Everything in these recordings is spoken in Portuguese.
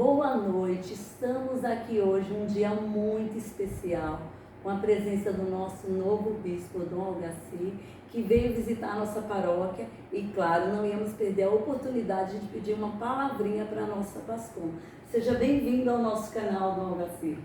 Boa noite, estamos aqui hoje, um dia muito especial, com a presença do nosso novo bispo, Dom Algaci, que veio visitar a nossa paróquia e, claro, não íamos perder a oportunidade de pedir uma palavrinha para a nossa Pascom. Seja bem-vindo ao nosso canal, Dom Algaci.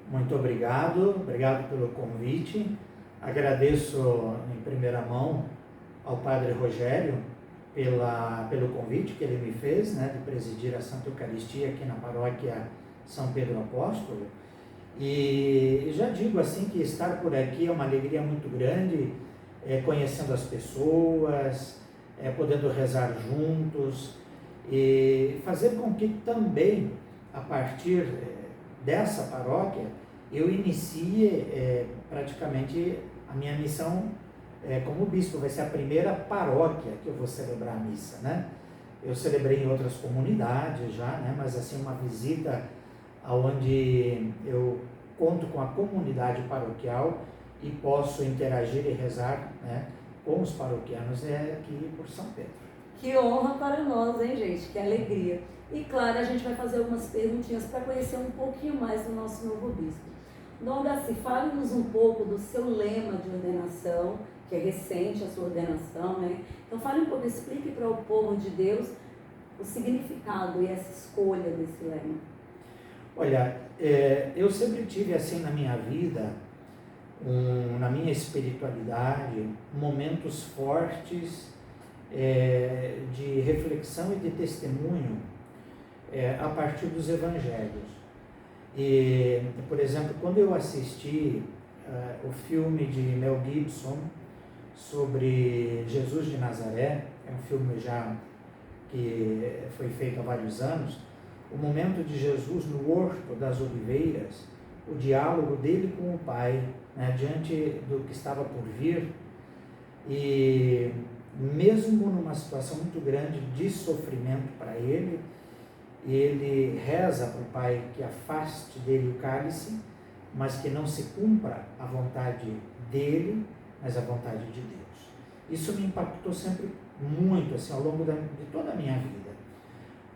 Muito obrigado pelo convite. Agradeço em primeira mão ao Padre Rogério pelo convite que ele me fez, né, de presidir a Santa Eucaristia aqui na paróquia São Pedro Apóstolo. E já digo assim que estar por aqui é uma alegria muito grande, conhecendo as pessoas, podendo rezar juntos e fazer com que também, a partir dessa paróquia, eu inicie praticamente a minha missão como bispo. Vai ser a primeira paróquia que eu vou celebrar a missa, né? Eu celebrei em outras comunidades já, né? Mas assim, uma visita onde eu conto com a comunidade paroquial e posso interagir e rezar, né, com os paroquianos aqui por São Pedro. Que honra para nós, hein, gente? Que alegria. E claro, a gente vai fazer algumas perguntinhas para conhecer um pouquinho mais do nosso novo bispo. Dom Algaci, fale-nos um pouco do seu lema de ordenação, que é recente a sua ordenação, né? Então fale um pouco, explique para o povo de Deus o significado e essa escolha desse lema. Olha, eu sempre tive assim na minha vida, na minha espiritualidade, momentos fortes de reflexão e de testemunho a partir dos evangelhos. E, por exemplo, quando eu assisti o filme de Mel Gibson sobre Jesus de Nazaré, é um filme já que foi feito há vários anos, o momento de Jesus no Horto das Oliveiras, o diálogo dele com o Pai, né, diante do que estava por vir, e mesmo numa situação muito grande de sofrimento para ele, ele reza para o Pai que afaste dele o cálice, mas que não se cumpra a vontade dele, mas a vontade de Deus. Isso me impactou sempre muito, assim, ao longo de toda a minha vida.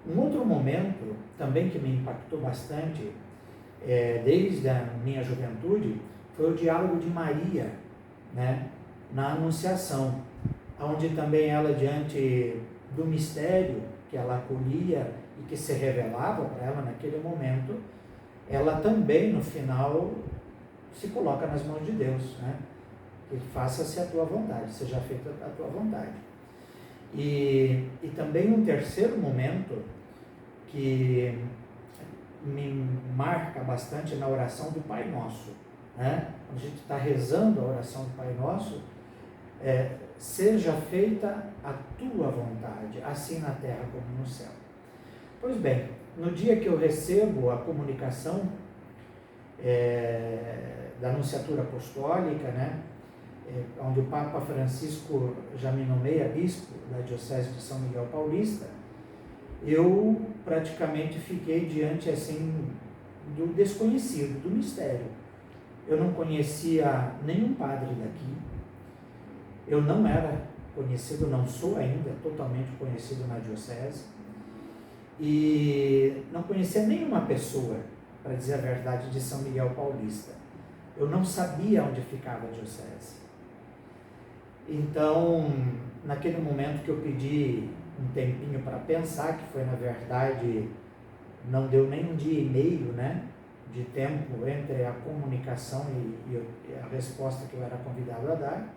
Um outro momento também que me impactou bastante, desde a minha juventude, foi o diálogo de Maria, né, na Anunciação, onde também ela, diante do mistério que ela acolhia e que se revelava para ela naquele momento, ela também no final se coloca nas mãos de Deus, né? Que faça-se a tua vontade, seja feita a tua vontade. E também um terceiro momento que me marca bastante na oração do Pai Nosso, né? A gente está rezando a oração do Pai Nosso, seja feita a tua vontade, assim na terra como no céu. Pois bem, no dia que eu recebo a comunicação da Anunciatura Apostólica, né, onde o Papa Francisco já me nomeia bispo da Diocese de São Miguel Paulista, eu praticamente fiquei diante assim do desconhecido, do mistério. Eu não conhecia nenhum padre daqui, eu não era conhecido, não sou ainda totalmente conhecido na Diocese, e não conhecia nenhuma pessoa, para dizer a verdade, de São Miguel Paulista. Eu não sabia onde ficava a Diocese. Então, naquele momento que eu pedi um tempinho para pensar, que foi na verdade, não deu nem um dia e meio, né, de tempo entre a comunicação e a resposta que eu era convidado a dar,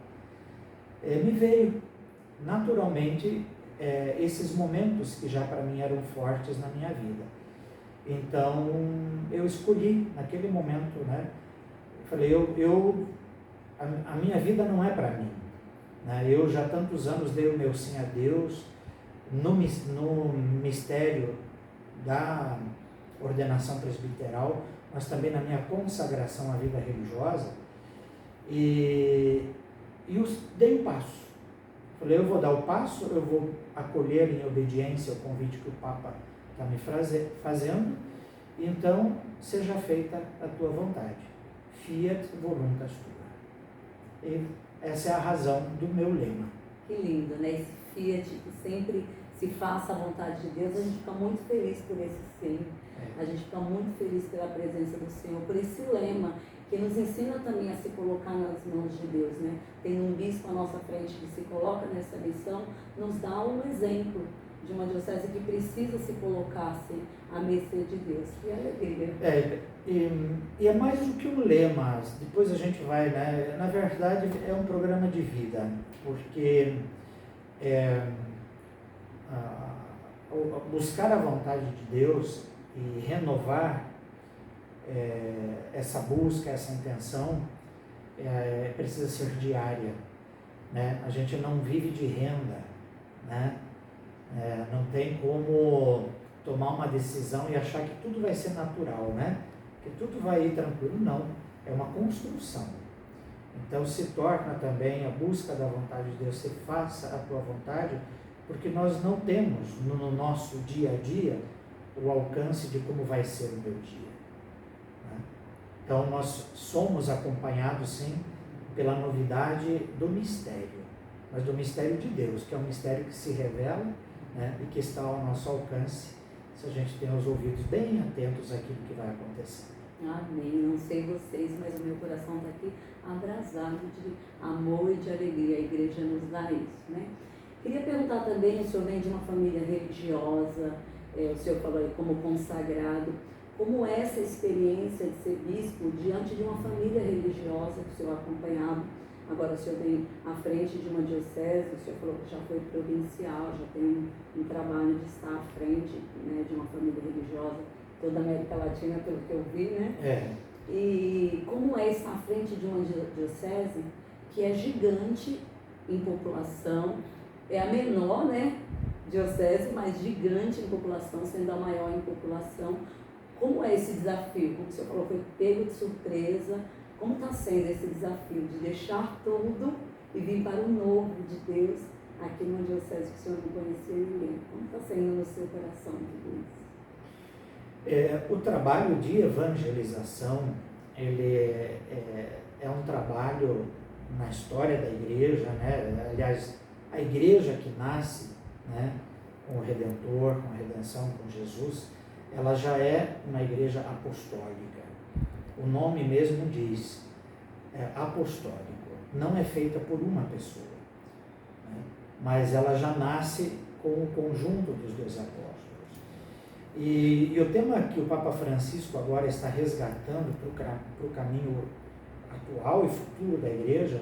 me veio naturalmente esses momentos que já para mim eram fortes na minha vida. Então eu escolhi naquele momento, né, falei, a minha vida não é para mim, né? Eu já há tantos anos dei o meu sim a Deus no mistério da ordenação presbiteral, mas também na minha consagração à vida religiosa, e dei um passo. Falei, eu vou dar o passo, eu vou acolher em obediência o convite que o Papa está me fazendo, então seja feita a tua vontade. Fiat voluntas tua. E essa é a razão do meu lema. Que lindo, né? Esse Fiat que sempre se faça a vontade de Deus, a gente fica muito feliz por esse sim. A gente fica muito feliz pela presença do Senhor, por esse lema que nos ensina também a se colocar nas mãos de Deus, né? Tem um bispo à nossa frente que se coloca nessa missão, nos dá um exemplo de uma diocese que precisa se colocar assim, à mercê de Deus. Que alegria. E é mais do que um lema, depois a gente vai, né? Na verdade é um programa de vida, porque buscar a vontade de Deus e renovar essa busca, essa intenção, precisa ser diária, né? A gente não vive de renda, né? Não tem como tomar uma decisão e achar que tudo vai ser natural, né? Que tudo vai ir tranquilo. Não, é uma construção. Então se torna também a busca da vontade de Deus, se faça a tua vontade, porque nós não temos no nosso dia a dia o alcance de como vai ser o meu dia, né? Então nós somos acompanhados sim pela novidade do mistério, mas do mistério de Deus, que é um mistério que se revela, né, e que está ao nosso alcance, se a gente tem os ouvidos bem atentos àquilo que vai acontecer. Amém. Não sei vocês, mas o meu coração está aqui abrasado de amor e de alegria. A igreja nos dá isso, né? Queria perguntar também, o senhor vem de uma família religiosa, o senhor falou aí como consagrado, como é essa experiência de ser bispo diante de uma família religiosa que o senhor acompanhava? Agora o senhor vem à frente de uma diocese, o senhor falou que já foi provincial, já tem um trabalho de estar à frente, né, de uma família religiosa, toda a América Latina, pelo que eu vi, né? E como é estar à frente de uma diocese que é gigante em população, é a menor, né, diocese, mas gigante em população, sendo a maior em população. Como é esse desafio? Como o senhor falou, foi pego de surpresa. Como está sendo esse desafio de deixar tudo e vir para o novo de Deus aqui numa diocese que o senhor não conhecia ninguém? Como está sendo no seu coração tudo isso? O trabalho de evangelização, ele é um trabalho na história da igreja, né? Aliás, a igreja que nasce, né, com o Redentor, com a redenção, com Jesus, ela já é uma igreja apostólica. O nome mesmo diz, apostólico. Não é feita por uma pessoa, né? Mas ela já nasce com o conjunto dos dois apóstolos. E o tema que o Papa Francisco agora está resgatando para o caminho atual e futuro da igreja,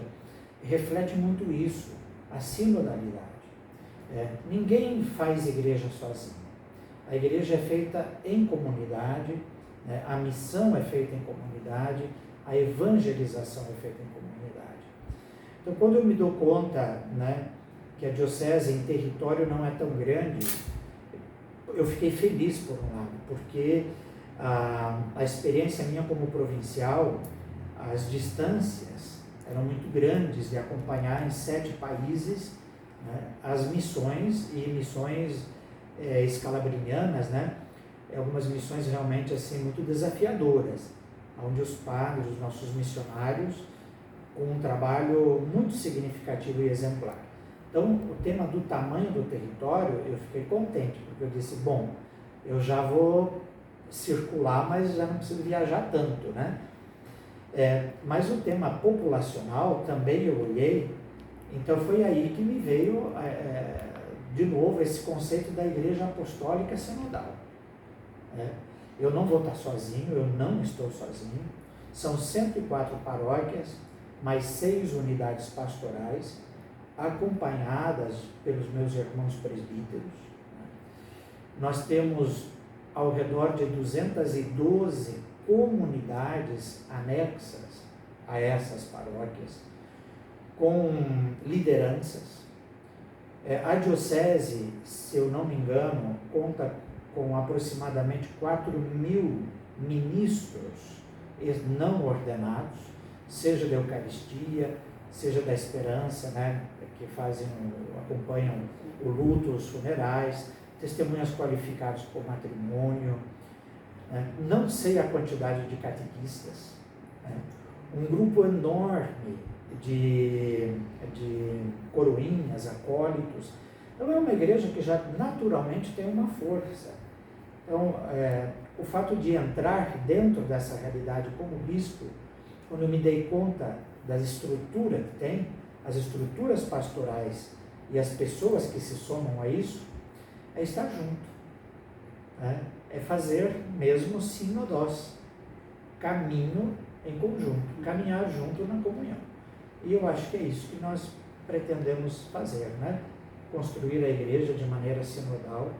reflete muito isso, a sinodalidade. Ninguém faz igreja sozinho. A igreja é feita em comunidade, né? A missão é feita em comunidade, a evangelização é feita em comunidade. Então, quando eu me dou conta, né, que a diocese em território não é tão grande, eu fiquei feliz por um lado, porque a experiência minha como provincial, as distâncias eram muito grandes de acompanhar em 7 países, né, as missões e missões escalabrinianas, né? Algumas missões realmente assim muito desafiadoras, onde os padres, os nossos missionários, com um trabalho muito significativo e exemplar. Então, o tema do tamanho do território, eu fiquei contente, porque eu disse, bom, eu já vou circular, mas já não preciso viajar tanto, né? Mas o tema populacional também eu olhei, então foi aí que me veio de novo esse conceito da igreja apostólica sinodal. Eu não vou estar sozinho, eu não estou sozinho, são 104 paróquias, mais 6 unidades pastorais, acompanhadas pelos meus irmãos presbíteros. Nós temos ao redor de 212 comunidades anexas a essas paróquias, com lideranças. A diocese, se eu não me engano, conta com aproximadamente 4.000 ministros não ordenados, seja da Eucaristia, seja da Esperança, né, que acompanham o luto, os funerais, testemunhas qualificadas por matrimônio, né? Não sei a quantidade de catequistas, né? Um grupo enorme de coroinhas, acólitos, Então é uma igreja que já naturalmente tem uma força. Então, o fato de entrar dentro dessa realidade como bispo, quando eu me dei conta das estruturas que tem, as estruturas pastorais e as pessoas que se somam a isso, é estar junto. Né? É fazer mesmo sinodós, caminho em conjunto, caminhar junto na comunhão. E eu acho que é isso que nós pretendemos fazer, né? Construir a igreja de maneira sinodal,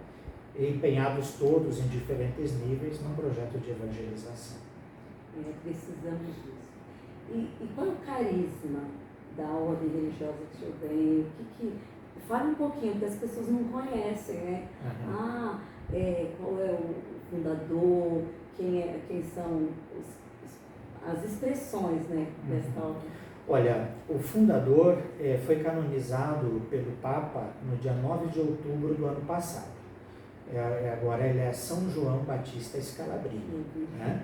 empenhados todos em diferentes níveis num projeto de evangelização. Precisamos disso. E qual é o carisma da ordem religiosa que o senhor tem? Fale um pouquinho, porque as pessoas não conhecem, né? Uhum. Qual é o fundador, quem são as expressões, né, desta ordem? Olha, o fundador foi canonizado pelo Papa no dia 9 de outubro do ano passado. Agora ele é São João Batista Scalabrini. Uhum. Né?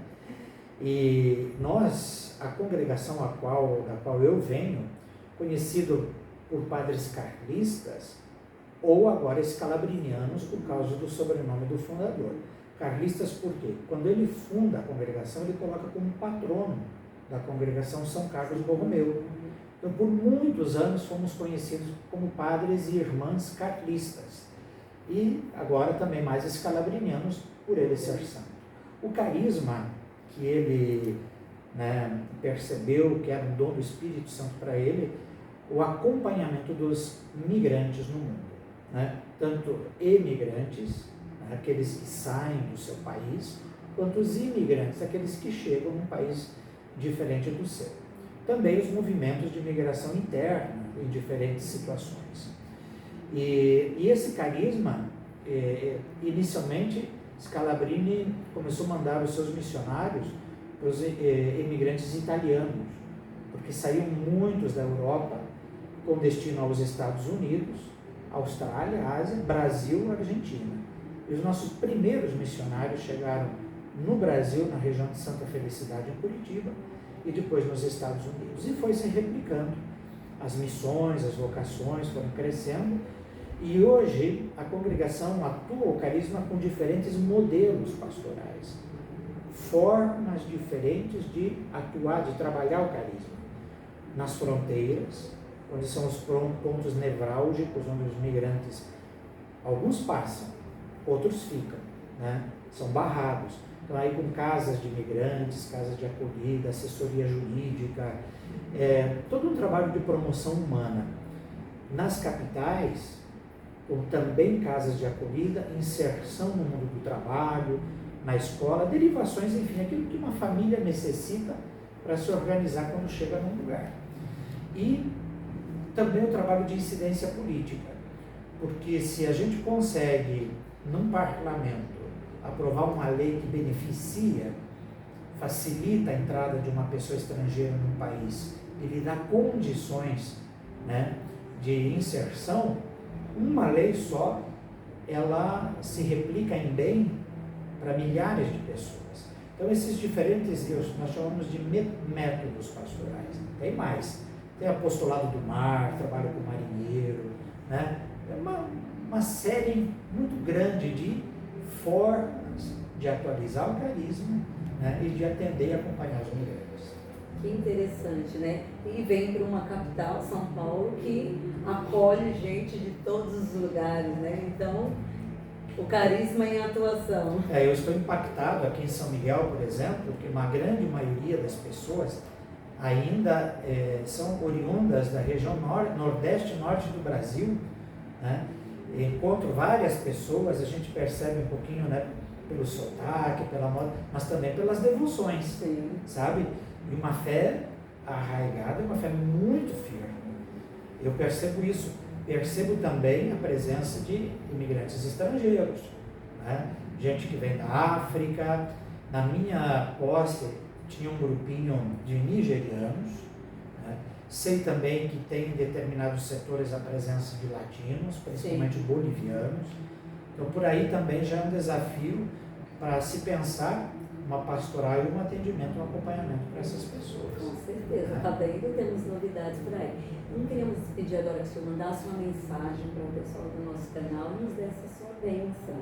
E nós, a congregação da qual eu venho, conhecido por padres carlistas, ou agora escalabrinianos, por causa do sobrenome do fundador. Carlistas por quê? Quando ele funda a congregação, ele coloca como patrono da congregação São Carlos Borromeu. Então, por muitos anos, fomos conhecidos como padres e irmãs carlistas. E agora também mais escalabrinianos, por ele ser santo. O carisma que ele percebeu que era um dom do Espírito Santo para ele, o acompanhamento dos migrantes no mundo. Né? Tanto emigrantes, aqueles que saem do seu país, quanto os imigrantes, aqueles que chegam num país diferente do seu. Também os movimentos de migração interna em diferentes situações. E esse carisma, inicialmente, Scalabrini começou a mandar os seus missionários para os imigrantes italianos, porque saíam muitos da Europa com destino aos Estados Unidos, Austrália, Ásia, Brasil e Argentina. E os nossos primeiros missionários chegaram no Brasil, na região de Santa Felicidade, em Curitiba, e depois nos Estados Unidos. E foi se replicando. As missões, as vocações foram crescendo, e hoje a congregação atua o carisma com diferentes modelos pastorais, formas diferentes de atuar, de trabalhar o carisma. Nas fronteiras, onde são os pontos nevrálgicos, onde os migrantes, alguns passam, outros ficam, né? São barrados. Então, aí com casas de imigrantes, casas de acolhida, assessoria jurídica, todo um trabalho de promoção humana. Nas capitais, também casas de acolhida, inserção no mundo do trabalho, na escola, derivações, enfim, aquilo que uma família necessita para se organizar quando chega num lugar. E também o trabalho de incidência política, porque se a gente consegue, num parlamento, aprovar uma lei que beneficia, facilita a entrada de uma pessoa estrangeira num país e lhe dá condições, né, de inserção, uma lei só, ela se replica em bem para milhares de pessoas. Então, esses diferentes, nós chamamos de métodos pastorais. Tem mais. Tem apostolado do mar, trabalho com marinheiro, né? É uma série muito grande de formas de atualizar o carisma, né? E de atender e acompanhar os migrantes. Que interessante, né? E vem para uma capital, São Paulo, que acolhe gente de todos os lugares, né? Então, o carisma em atuação. Eu estou impactado aqui em São Miguel, por exemplo, que uma grande maioria das pessoas ainda são oriundas da região nordeste e norte do Brasil, né? Encontro várias pessoas, a gente percebe um pouquinho, né, pelo sotaque, pela moda, mas também pelas devoções. Sim. Sabe? E uma fé arraigada, uma fé muito firme. Eu percebo isso. Percebo também a presença de imigrantes estrangeiros, né? Gente que vem da África. Na minha posse tinha um grupinho de nigerianos, né? Sei também que tem em determinados setores a presença de latinos, principalmente Sim. bolivianos. Então, por aí também já é um desafio para se pensar uma pastoral e um atendimento, um acompanhamento para essas pessoas. Com certeza, tá vendo? Temos novidades por aí. Não queríamos pedir agora que o senhor mandasse uma mensagem para o pessoal do nosso canal e nos desse a sua bênção.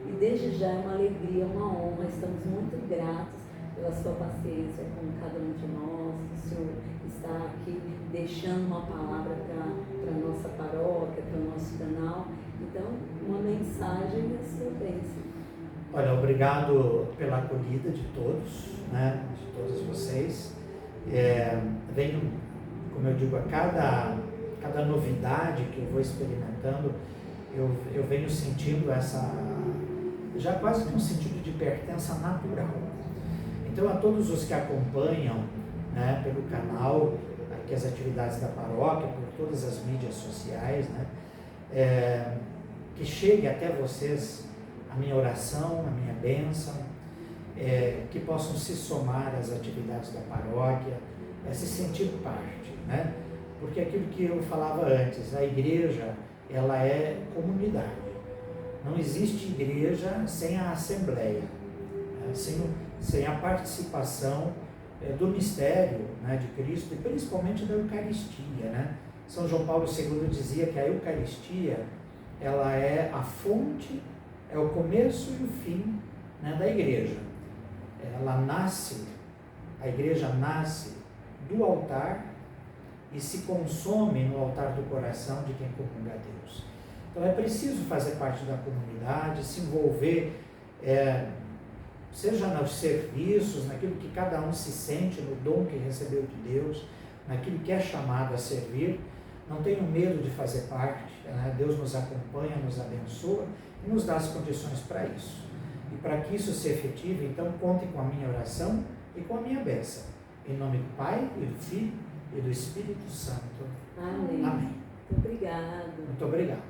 E desde já é uma alegria, uma honra, estamos muito gratos pela sua paciência com cada um de nós. O senhor está aqui deixando uma palavra para a nossa paróquia, para o nosso canal. Então, uma mensagem e a sua bênção. Olha, obrigado pela acolhida de todos, né, de todos vocês. Venho, como eu digo, a cada novidade que eu vou experimentando, eu venho sentindo já quase que um sentido de pertença natural. Então, a todos os que acompanham, né, pelo canal, aqui as atividades da paróquia, por todas as mídias sociais, né, que chegue até vocês a minha oração, a minha bênção, que possam se somar às atividades da paróquia, se sentir parte, né? Porque aquilo que eu falava antes, a igreja, ela é comunidade. Não existe igreja sem a assembleia, né? sem a participação do mistério, né, de Cristo e principalmente da Eucaristia, né? São João Paulo II dizia que a Eucaristia, ela é a fonte, é o começo e o fim, né, da igreja. Ela nasce, a igreja nasce do altar e se consome no altar do coração de quem comunga a Deus. Então é preciso fazer parte da comunidade, se envolver, seja nos serviços, naquilo que cada um se sente, no dom que recebeu de Deus, naquilo que é chamado a servir. Não tenham medo de fazer parte, né? Deus nos acompanha, nos abençoa e nos dá as condições para isso. E para que isso se efetive, então contem com a minha oração e com a minha bênção. Em nome do Pai, e do Filho e do Espírito Santo. Amém. Amém. Muito obrigado. Muito obrigado.